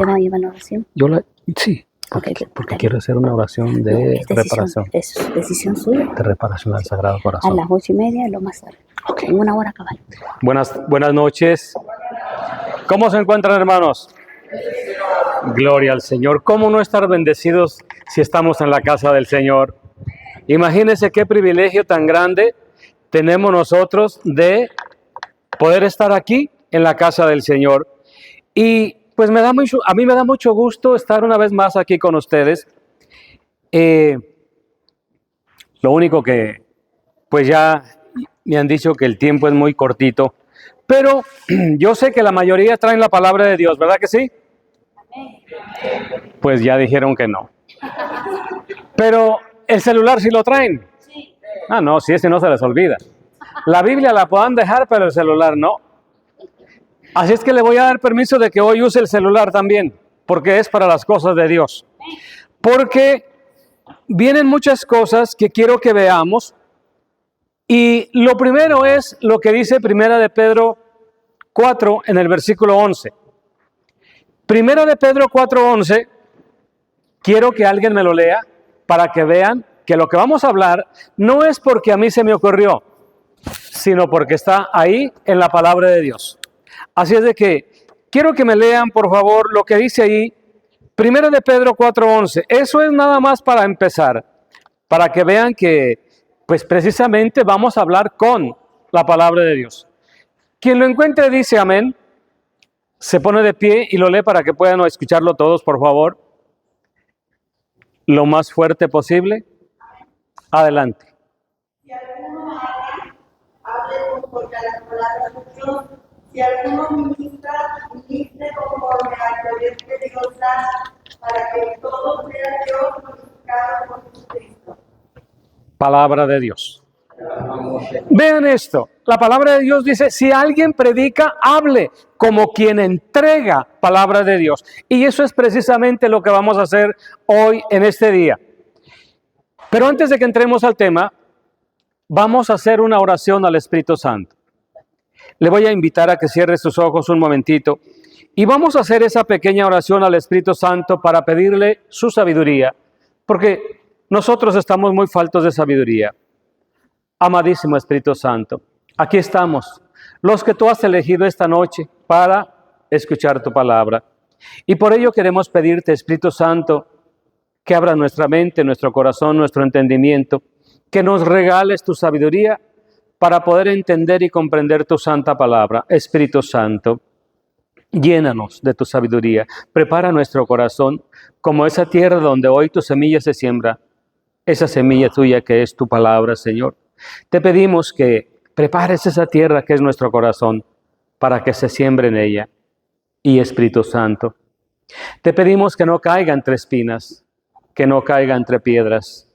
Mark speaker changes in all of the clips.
Speaker 1: ¿Te va a llevar la oración?
Speaker 2: Sí, porque
Speaker 1: Dale.
Speaker 2: quiero hacer una oración de reparación.
Speaker 1: Es decisión suya.
Speaker 2: De reparación al Sagrado Corazón.
Speaker 1: A las 8:30, lo más tarde. En una hora cabal.
Speaker 2: Buenas noches. ¿Cómo se encuentran, hermanos? Gloria al Señor. ¿Cómo no estar bendecidos si estamos en la casa del Señor? Imagínense qué privilegio tan grande tenemos nosotros de poder estar aquí en la casa del Señor. Y pues a mí me da mucho gusto estar una vez más aquí con ustedes. Lo único que pues ya me han dicho que el tiempo es muy cortito, pero yo sé que la mayoría traen la palabra de Dios, ¿verdad que sí? Pues ya dijeron que no. Pero el celular sí lo traen. Ah, no, si ese no se les olvida. La Biblia la puedan dejar, pero el celular no. Así es que le voy a dar permiso de que hoy use el celular también, porque es para las cosas de Dios. Porque vienen muchas cosas que quiero que veamos. Y lo primero es lo que dice Primera de Pedro 4 en el versículo 11. Primera de Pedro 4:11, quiero que alguien me lo lea para que vean que lo que vamos a hablar no es porque a mí se me ocurrió, sino porque está ahí en la palabra de Dios. Así es de que quiero que me lean, por favor, lo que dice ahí, Primera de Pedro 4:11. Eso es nada más para empezar, para que vean que, pues precisamente vamos a hablar con la palabra de Dios. Quien lo encuentre dice amén. Se pone de pie y lo lee para que puedan escucharlo todos, por favor. Lo más fuerte posible. Adelante.
Speaker 3: Si alguno habla, hable conforme a las palabras de Dios. Si alguno ministre conforme al poder que Dios da, para que todo sea Dios glorificado por Jesucristo.
Speaker 2: Palabra de Dios. Vean esto, la palabra de Dios dice, si alguien predica, hable como quien entrega palabra de Dios. Y eso es precisamente lo que vamos a hacer hoy en este día. Pero antes de que entremos al tema, vamos a hacer una oración al Espíritu Santo. Le voy a invitar a que cierre sus ojos un momentito y vamos a hacer esa pequeña oración al Espíritu Santo para pedirle su sabiduría, porque nosotros estamos muy faltos de sabiduría. Amadísimo Espíritu Santo, aquí estamos, los que tú has elegido esta noche para escuchar tu palabra. Y por ello queremos pedirte, Espíritu Santo, que abras nuestra mente, nuestro corazón, nuestro entendimiento, que nos regales tu sabiduría para poder entender y comprender tu santa palabra. Espíritu Santo, llénanos de tu sabiduría, prepara nuestro corazón como esa tierra donde hoy tu semilla se siembra, esa semilla tuya que es tu palabra, Señor. Te pedimos que prepares esa tierra que es nuestro corazón para que se siembre en ella. Y Espíritu Santo, te pedimos que no caiga entre espinas, que no caiga entre piedras,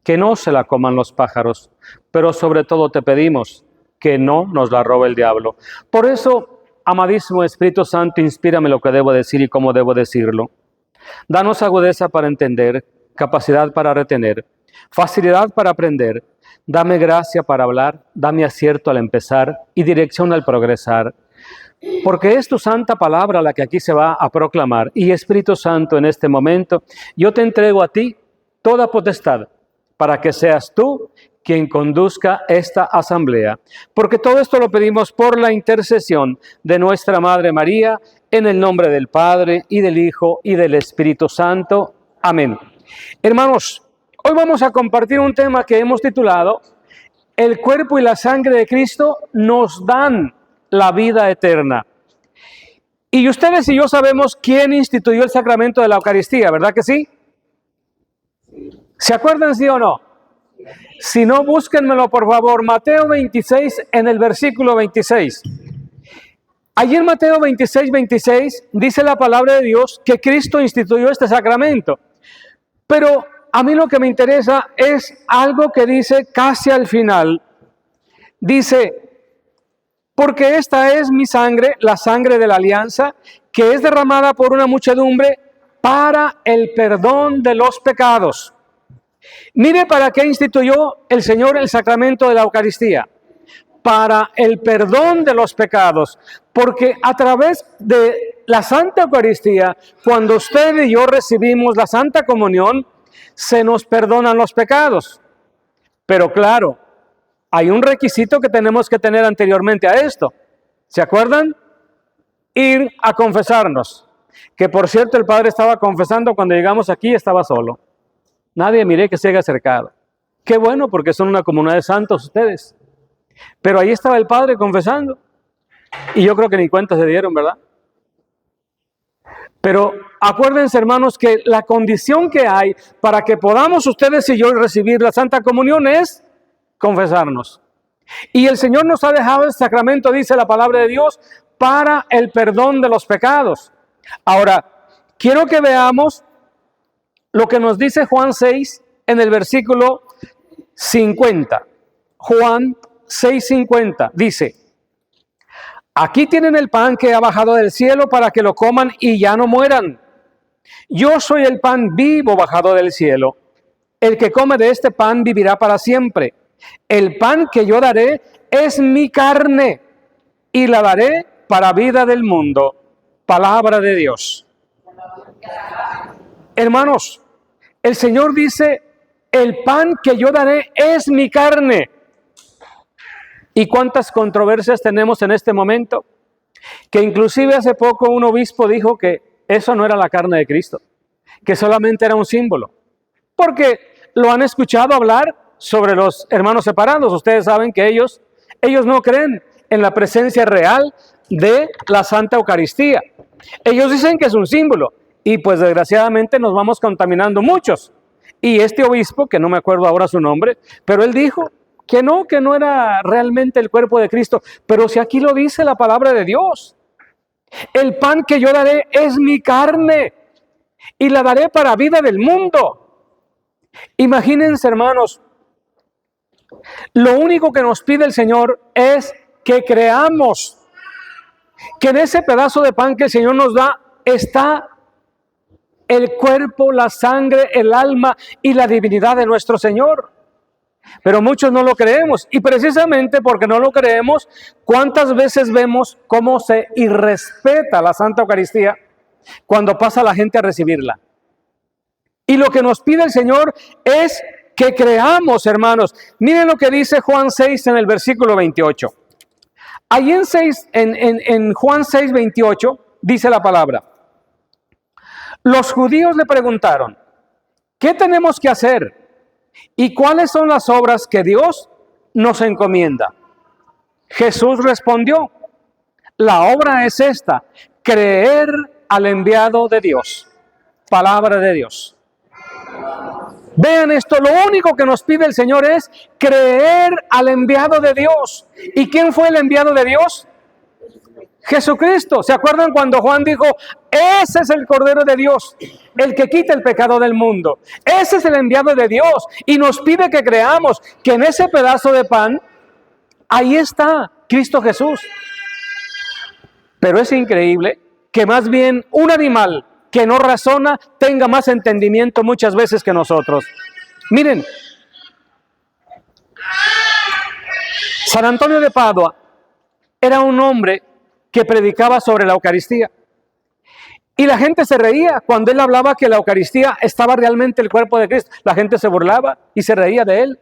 Speaker 2: que no se la coman los pájaros, pero sobre todo te pedimos que no nos la robe el diablo. Por eso, amadísimo Espíritu Santo, inspírame lo que debo decir y cómo debo decirlo. Danos agudeza para entender, capacidad para retener, facilidad para aprender. Dame gracia para hablar, dame acierto al empezar y dirección al progresar. Porque es tu santa palabra la que aquí se va a proclamar. Y Espíritu Santo, en este momento, yo te entrego a ti toda potestad para que seas tú quien conduzca esta asamblea. Porque todo esto lo pedimos por la intercesión de nuestra Madre María, en el nombre del Padre, y del Hijo, y del Espíritu Santo. Amén. Hermanos, hoy vamos a compartir un tema que hemos titulado El cuerpo y la sangre de Cristo nos dan la vida eterna. Y ustedes y yo sabemos quién instituyó el sacramento de la Eucaristía, ¿verdad que sí? ¿Se acuerdan, sí o no? Si no, búsquenmelo por favor. Mateo 26 en el versículo 26. Allí en Mateo 26 dice la palabra de Dios que Cristo instituyó este sacramento. Pero a mí lo que me interesa es algo que dice casi al final. Dice, porque esta es mi sangre, la sangre de la alianza, que es derramada por una muchedumbre para el perdón de los pecados. Mire para qué instituyó el Señor el sacramento de la Eucaristía. Para el perdón de los pecados. Porque a través de la Santa Eucaristía, cuando usted y yo recibimos la Santa Comunión, se nos perdonan los pecados. Pero claro, hay un requisito que tenemos que tener anteriormente a esto. ¿Se acuerdan? Ir a confesarnos. Que por cierto, el Padre estaba confesando cuando llegamos aquí, estaba solo. Nadie miré que se haya acercado. Qué bueno, porque son una comunidad de santos ustedes. Pero ahí estaba el Padre confesando. Y yo creo que ni cuenta se dieron, ¿verdad? Pero acuérdense, hermanos, que la condición que hay para que podamos ustedes y yo recibir la Santa Comunión es confesarnos. Y el Señor nos ha dejado el sacramento, dice la palabra de Dios, para el perdón de los pecados. Ahora, quiero que veamos lo que nos dice Juan 6 en el versículo 50. Juan 6:50 dice: aquí tienen el pan que ha bajado del cielo para que lo coman y ya no mueran. Yo soy el pan vivo bajado del cielo. El que come de este pan vivirá para siempre. El pan que yo daré es mi carne y la daré para vida del mundo. Palabra de Dios. Hermanos, el Señor dice, el pan que yo daré es mi carne. ¿Y cuántas controversias tenemos en este momento? Que inclusive hace poco un obispo dijo que eso no era la carne de Cristo, que solamente era un símbolo. Porque lo han escuchado hablar sobre los hermanos separados. Ustedes saben que ellos no creen en la presencia real de la Santa Eucaristía. Ellos dicen que es un símbolo. Y pues desgraciadamente nos vamos contaminando muchos. Y este obispo, que no me acuerdo ahora su nombre, pero él dijo que no era realmente el cuerpo de Cristo. Pero si aquí lo dice la palabra de Dios, el pan que yo daré es mi carne y la daré para vida del mundo. Imagínense, hermanos, lo único que nos pide el Señor es que creamos que en ese pedazo de pan que el Señor nos da está el cuerpo, la sangre, el alma y la divinidad de nuestro Señor. Pero muchos no lo creemos, y precisamente porque no lo creemos, ¿cuántas veces vemos cómo se irrespeta la Santa Eucaristía cuando pasa la gente a recibirla? Y lo que nos pide el Señor es que creamos, hermanos. Miren lo que dice Juan 6 en el versículo 28. Ahí en Juan 6, 28 dice la palabra: los judíos le preguntaron, ¿qué tenemos que hacer? ¿Y cuáles son las obras que Dios nos encomienda? Jesús respondió, la obra es esta, creer al enviado de Dios. Palabra de Dios. Vean esto, lo único que nos pide el Señor es creer al enviado de Dios. ¿Y quién fue el enviado de Dios? Jesucristo. ¿Se acuerdan cuando Juan dijo, ese es el Cordero de Dios, el que quita el pecado del mundo? Ese es el enviado de Dios y nos pide que creamos que en ese pedazo de pan, ahí está Cristo Jesús. Pero es increíble que más bien un animal que no razona tenga más entendimiento muchas veces que nosotros. Miren, San Antonio de Padua era un hombre que predicaba sobre la Eucaristía. Y la gente se reía cuando él hablaba que la Eucaristía estaba realmente el cuerpo de Cristo. La gente se burlaba y se reía de él.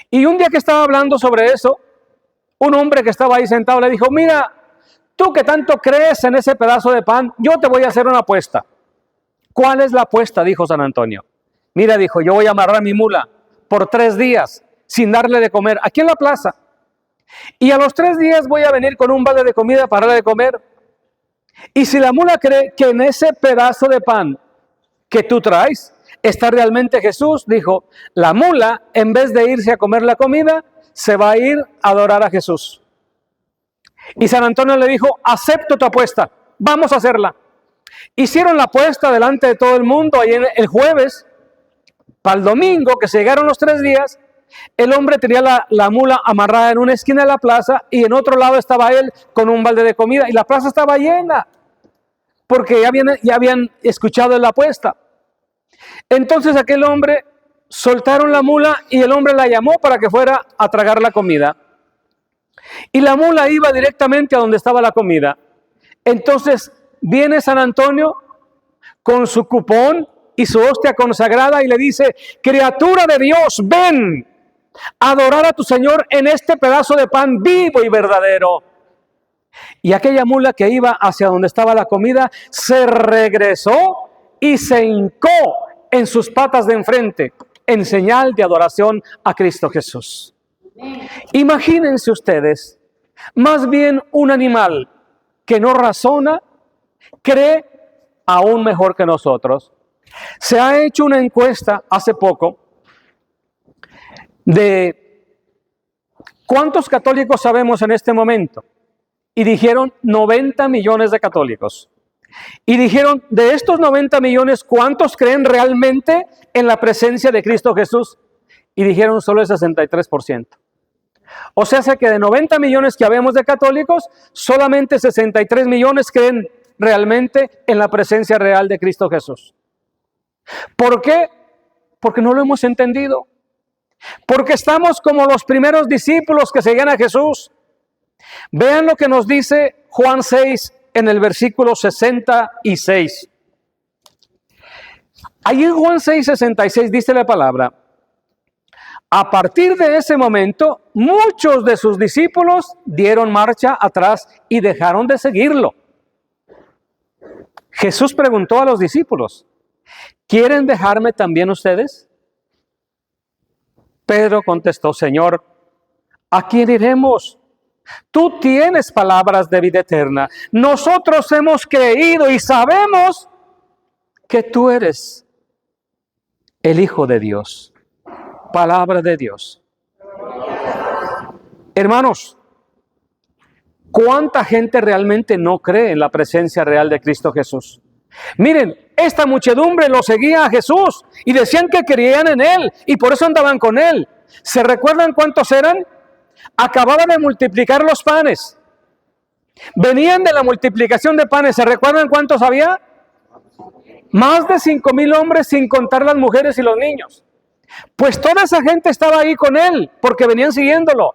Speaker 2: Y un día que estaba hablando sobre eso, un hombre que estaba ahí sentado le dijo, mira, tú que tanto crees en ese pedazo de pan, yo te voy a hacer una apuesta. ¿Cuál es la apuesta? Dijo San Antonio. Mira, dijo, yo voy a amarrar mi mula por 3 días sin darle de comer aquí en la plaza. Y a los 3 días voy a venir con un balde de comida para darle de comer. Y si la mula cree que en ese pedazo de pan que tú traes está realmente Jesús, dijo, la mula en vez de irse a comer la comida, se va a ir a adorar a Jesús. Y San Antonio le dijo, acepto tu apuesta, vamos a hacerla. Hicieron la apuesta delante de todo el mundo, ahí el jueves, para el domingo, que se llegaron los 3 días, el hombre tenía la mula amarrada en una esquina de la plaza y en otro lado estaba él con un balde de comida y la plaza estaba llena porque ya habían escuchado la apuesta. Entonces aquel hombre soltaron la mula y el hombre la llamó para que fuera a tragar la comida. Y la mula iba directamente a donde estaba la comida. Entonces viene San Antonio con su cupón y su hostia consagrada y le dice: criatura de Dios, ven a adorar a tu Señor en este pedazo de pan vivo y verdadero. Y aquella mula que iba hacia donde estaba la comida se regresó y se hincó en sus patas de enfrente en señal de adoración a Cristo Jesús. Imagínense ustedes, más bien un animal que no razona, cree aún mejor que nosotros. Se ha hecho una encuesta hace poco de cuántos católicos sabemos en este momento. Y dijeron 90 millones de católicos. Y dijeron, de estos 90 millones, ¿cuántos creen realmente en la presencia de Cristo Jesús? Y dijeron solo el 63%. O sea, que de 90 millones que habemos de católicos, solamente 63 millones creen realmente en la presencia real de Cristo Jesús. ¿Por qué? Porque no lo hemos entendido. Porque estamos como los primeros discípulos que seguían a Jesús. Vean lo que nos dice Juan 6 en el versículo 66. Allí en Juan 6, 66 dice la palabra: a partir de ese momento, muchos de sus discípulos dieron marcha atrás y dejaron de seguirlo. Jesús preguntó a los discípulos: ¿quieren dejarme también ustedes? Pedro contestó: Señor, ¿a quién iremos? Tú tienes palabras de vida eterna. Nosotros hemos creído y sabemos que tú eres el Hijo de Dios. Palabra de Dios. Hermanos, ¿cuánta gente realmente no cree en la presencia real de Cristo Jesús? Miren, esta muchedumbre lo seguía a Jesús y decían que creían en Él y por eso andaban con Él. ¿Se recuerdan cuántos eran? Acababan de multiplicar los panes. Venían de la multiplicación de panes. ¿Se recuerdan cuántos había? Más de 5,000 hombres, sin contar las mujeres y los niños. Pues toda esa gente estaba ahí con Él porque venían siguiéndolo.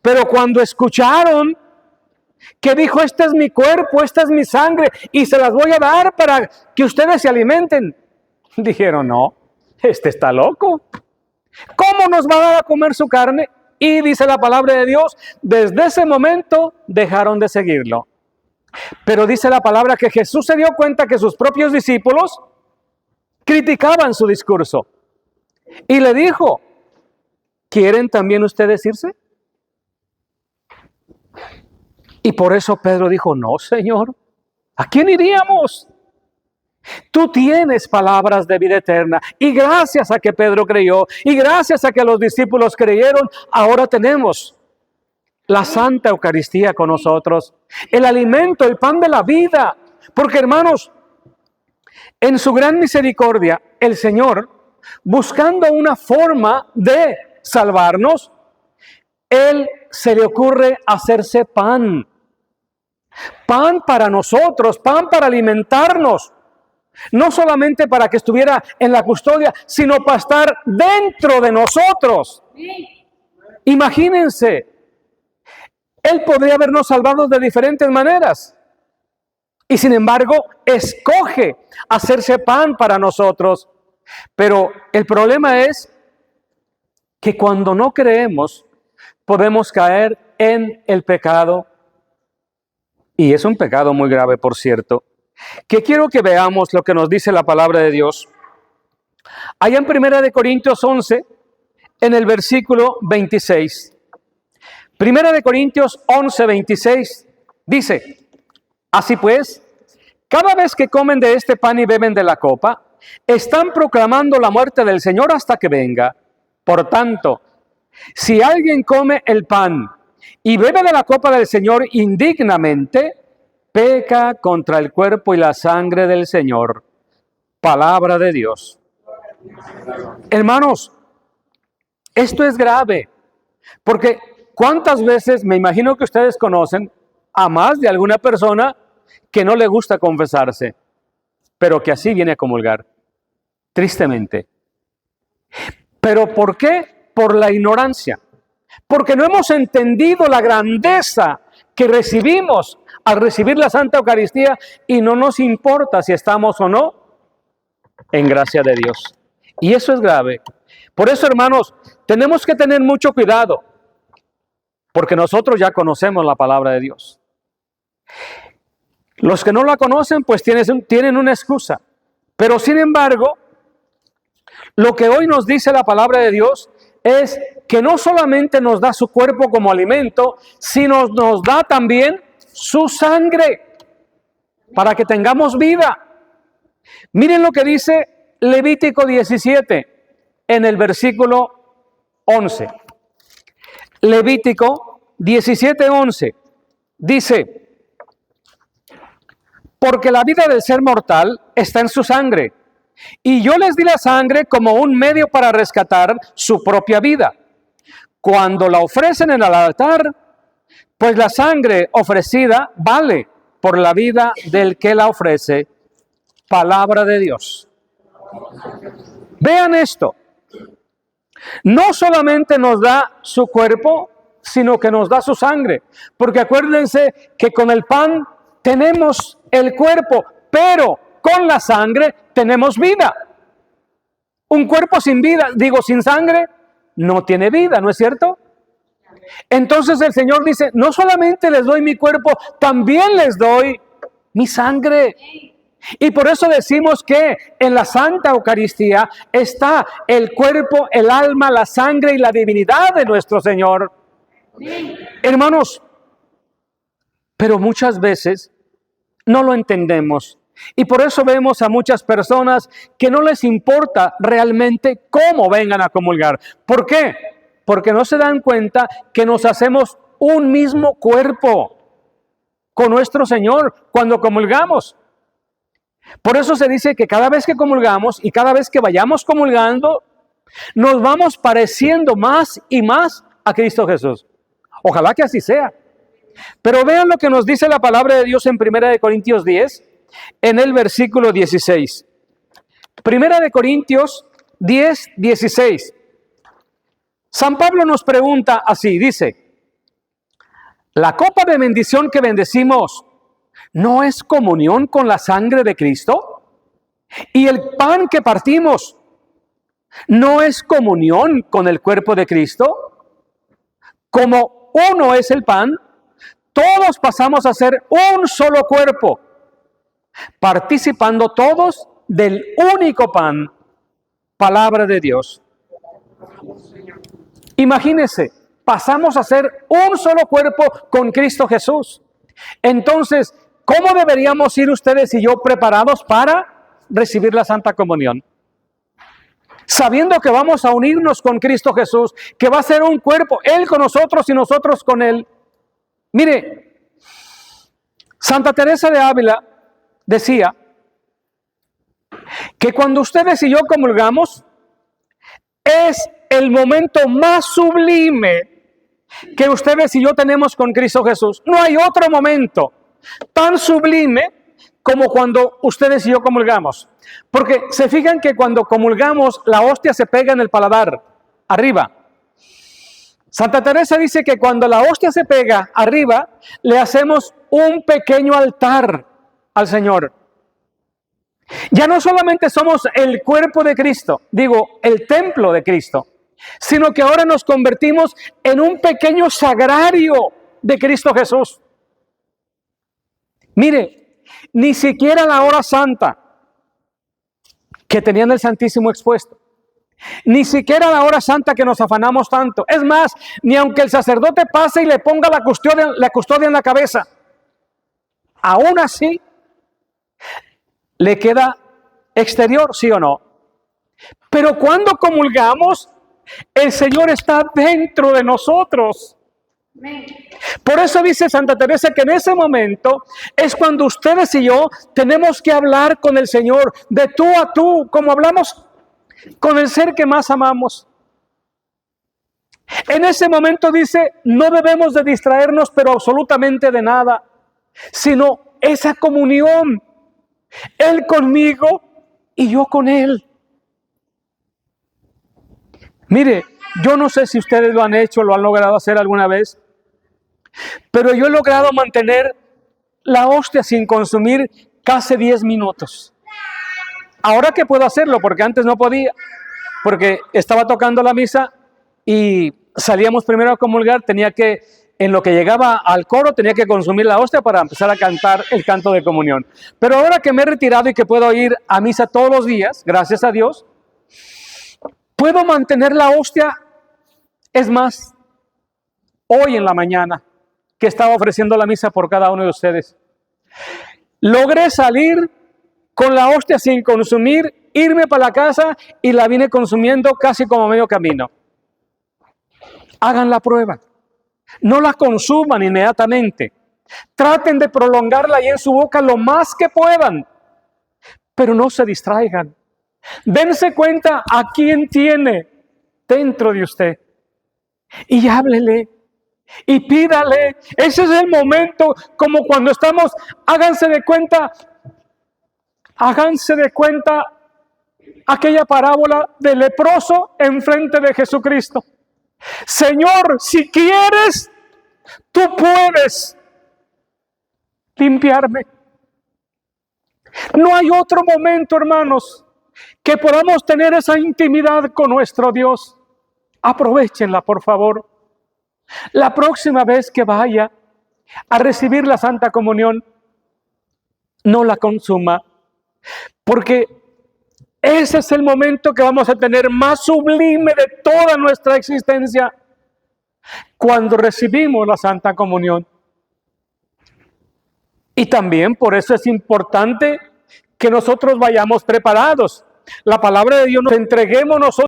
Speaker 2: Pero cuando escucharon que dijo: este es mi cuerpo, esta es mi sangre y se las voy a dar para que ustedes se alimenten, dijeron: no, este está loco. ¿Cómo nos va a dar a comer su carne? Y dice la palabra de Dios, desde ese momento dejaron de seguirlo. Pero dice la palabra que Jesús se dio cuenta que sus propios discípulos criticaban su discurso. Y le dijo: ¿quieren también ustedes irse? Y por eso Pedro dijo: no, Señor, ¿a quién iríamos? Tú tienes palabras de vida eterna. Y gracias a que Pedro creyó, y gracias a que los discípulos creyeron, ahora tenemos la Santa Eucaristía con nosotros. El alimento, el pan de la vida. Porque, hermanos, en su gran misericordia, el Señor, buscando una forma de salvarnos, Él se le ocurre hacerse pan. Pan para nosotros, pan para alimentarnos. No solamente para que estuviera en la custodia, sino para estar dentro de nosotros. Imagínense, Él podría habernos salvado de diferentes maneras. Y sin embargo, escoge hacerse pan para nosotros. Pero el problema es que cuando no creemos, podemos caer en el pecado. Y es un pecado muy grave, por cierto. Que quiero que veamos lo que nos dice la palabra de Dios. Allá en 1 Corintios 11, en el versículo 26. 1 Corintios 11, 26, dice: así pues, cada vez que comen de este pan y beben de la copa, están proclamando la muerte del Señor hasta que venga. Por tanto, si alguien come el pan y bebe de la copa del Señor indignamente, peca contra el cuerpo y la sangre del Señor. Palabra de Dios. Hermanos, esto es grave, porque ¿cuántas veces, me imagino que ustedes conocen a más de alguna persona que no le gusta confesarse, pero que así viene a comulgar? Tristemente. ¿Pero por qué? Por la ignorancia. Porque no hemos entendido la grandeza que recibimos al recibir la Santa Eucaristía y no nos importa si estamos o no en gracia de Dios. Y eso es grave. Por eso, hermanos, tenemos que tener mucho cuidado, porque nosotros ya conocemos la palabra de Dios. Los que no la conocen, pues tienen una excusa. Pero sin embargo, lo que hoy nos dice la palabra de Dios es que no solamente nos da su cuerpo como alimento, sino nos da también su sangre para que tengamos vida. Miren lo que dice Levítico 17 en el versículo 11. Levítico 17:11 dice: porque la vida del ser mortal está en su sangre, y yo les di la sangre como un medio para rescatar su propia vida. Cuando la ofrecen en el altar, pues la sangre ofrecida vale por la vida del que la ofrece. Palabra de Dios. Vean esto. No solamente nos da su cuerpo, sino que nos da su sangre. Porque acuérdense que con el pan tenemos el cuerpo, pero con la sangre tenemos vida. Un cuerpo sin vida, sin sangre, no tiene vida, ¿no es cierto? Entonces el Señor dice, no solamente les doy mi cuerpo, también les doy mi sangre. Y por eso decimos que en la Santa Eucaristía está el cuerpo, el alma, la sangre y la divinidad de nuestro Señor. Hermanos, pero muchas veces no lo entendemos. Y por eso vemos a muchas personas que no les importa realmente cómo vengan a comulgar. ¿Por qué? Porque no se dan cuenta que nos hacemos un mismo cuerpo con nuestro Señor cuando comulgamos. Por eso se dice que cada vez que comulgamos y cada vez que vayamos comulgando, nos vamos pareciendo más y más a Cristo Jesús. Ojalá que así sea. Pero vean lo que nos dice la palabra de Dios en 1 Corintios 10, en el versículo 16. 1 Corintios 10, 16. San Pablo nos pregunta así, dice: ¿la copa de bendición que bendecimos no es comunión con la sangre de Cristo? ¿Y el pan que partimos no es comunión con el cuerpo de Cristo? Como uno es el pan, todos pasamos a ser un solo cuerpo, participando todos del único pan, palabra de Dios. Imagínense, pasamos a ser un solo cuerpo con Cristo Jesús. Entonces, ¿cómo deberíamos ir ustedes y yo preparados para recibir la Santa Comunión? Sabiendo que vamos a unirnos con Cristo Jesús, que va a ser un cuerpo, Él con nosotros y nosotros con Él. Mire, Santa Teresa de Ávila decía que cuando ustedes y yo comulgamos, es el momento más sublime que ustedes y yo tenemos con Cristo Jesús. No hay otro momento tan sublime como cuando ustedes y yo comulgamos. Porque se fijan que cuando comulgamos, la hostia se pega en el paladar, arriba. Santa Teresa dice que cuando la hostia se pega arriba, le hacemos un pequeño altar al Señor. Ya no solamente somos el cuerpo de Cristo, el templo de Cristo, sino que ahora nos convertimos en un pequeño sagrario de Cristo Jesús. Mire, ni siquiera la hora santa que tenían el Santísimo expuesto, ni siquiera la hora santa que nos afanamos tanto. Es más, ni aunque el sacerdote pase y le ponga la custodia en la cabeza, aún así le queda exterior, ¿sí o no? Pero cuando comulgamos, el Señor está dentro de nosotros. Por eso dice Santa Teresa que en ese momento es cuando ustedes y yo tenemos que hablar con el Señor de tú a tú, como hablamos con el ser que más amamos. En ese momento dice, no debemos de distraernos, pero absolutamente de nada, sino esa comunión, Él conmigo y yo con Él. Mire, yo no sé si ustedes lo han hecho, lo han logrado hacer alguna vez, pero yo he logrado mantener la hostia sin consumir casi 10 minutos. Ahora que puedo hacerlo, porque antes no podía, porque estaba tocando la misa y salíamos primero a comulgar, tenía que, en lo que llegaba al coro, tenía que consumir la hostia para empezar a cantar el canto de comunión. Pero ahora que me he retirado y que puedo ir a misa todos los días, gracias a Dios, puedo mantener la hostia. Es más, hoy en la mañana, que estaba ofreciendo la misa por cada uno de ustedes, logré salir con la hostia sin consumir, irme para la casa y la vine consumiendo casi como medio camino. Hagan la prueba. No la consuman inmediatamente. Traten de prolongarla ahí en su boca lo más que puedan, pero no se distraigan. Dense cuenta a quién tiene dentro de usted y háblele y pídale. Ese es el momento, como cuando estamos, háganse de cuenta aquella parábola del leproso enfrente de Jesucristo. Señor, si quieres, tú puedes limpiarme. No hay otro momento, hermanos, que podamos tener esa intimidad con nuestro Dios. Aprovéchenla, por favor. La próxima vez que vaya a recibir la Santa Comunión, no la consuma, porque ese es el momento que vamos a tener más sublime de toda nuestra existencia, cuando recibimos la Santa Comunión. Y también por eso es importante que nosotros vayamos preparados. La palabra de Dios, nos entreguemos nosotros